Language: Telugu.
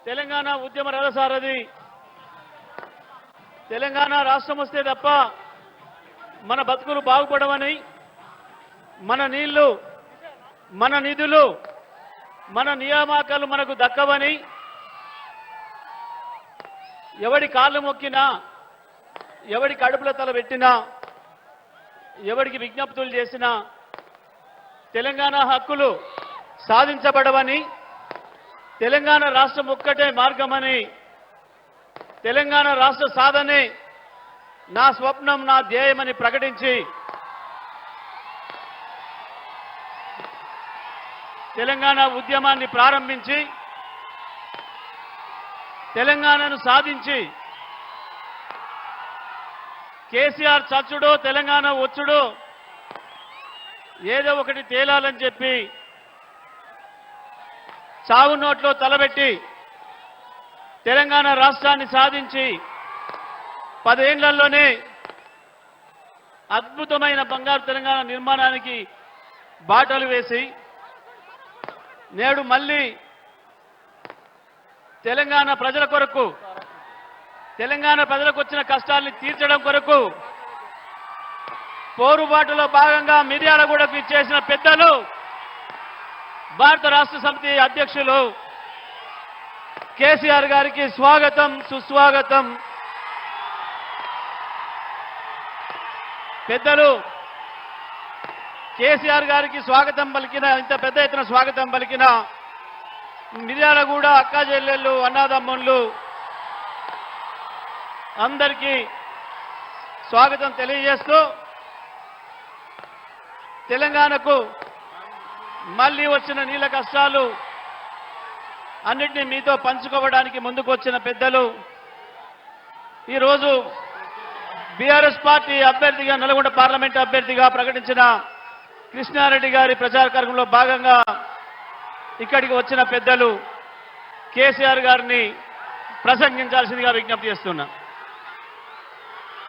తెలంగాణ ఉద్యమ రథసారథి తెలంగాణ రాష్ట్రం వస్తే తప్ప మన బతుకులు బాగుపడవని, మన నీళ్లు, మన నిధులు, మన నియామకాలు మనకు దక్కవని ఎవడి కాళ్ళు మొక్కినా, ఎవడి కడుపుల తల పెట్టినా, ఎవడికి విజ్ఞప్తులు చేసినా తెలంగాణ హక్కులు సాధించబడవని, తెలంగాణ రాష్ట్రం ఒక్కటే మార్గమని, తెలంగాణ రాష్ట్ర సాధనే నా స్వప్నం, నా ధ్యేయమని ప్రకటించి తెలంగాణ ఉద్యమాన్ని ప్రారంభించి తెలంగాణను సాధించి కేసీఆర్ చచ్చుడో తెలంగాణ వచ్చుడో ఏదో ఒకటి తేలాలని చెప్పి చావు నోట్లో తలబెట్టి తెలంగాణ రాష్ట్రాన్ని సాధించి 10 ఏళ్లలోనే అద్భుతమైన బంగారు తెలంగాణ నిర్మాణానికి బాటలు వేసి నేడు మళ్ళీ తెలంగాణ ప్రజల కొరకు, తెలంగాణ ప్రజలకు వచ్చిన కష్టాల్ని తీర్చడం కొరకు పోరుబాటులో భాగంగా మిర్యాలగూడకు ఇచ్చేసిన పెద్దలు భారత రాష్ట్ర సమితి అధ్యక్షులు కేసీఆర్ గారికి స్వాగతం, సుస్వాగతం. పెద్దలు కేసీఆర్ గారికి స్వాగతం పలికిన, ఇంత పెద్ద ఎత్తున స్వాగతం పలికిన మిర్యాలగూడ అక్కా చెల్లెళ్ళు, అన్నాదమ్ముళ్ళు అందరికీ స్వాగతం తెలియజేస్తూ తెలంగాణకు మళ్ళీ వచ్చిన నీళ్ళ కష్టాలు అన్నింటినీ మీతో పంచుకోవడానికి ముందుకు వచ్చిన పెద్దలు, ఈరోజు బీఆర్ఎస్ పార్టీ అభ్యర్థిగా, నల్గొండ పార్లమెంట్ అభ్యర్థిగా ప్రకటించిన కృష్ణారెడ్డి గారి ప్రచార కార్యక్రమంలో భాగంగా ఇక్కడికి వచ్చిన పెద్దలు కేసీఆర్ గారిని ప్రసంగించాల్సిందిగా విజ్ఞప్తి చేస్తున్నా.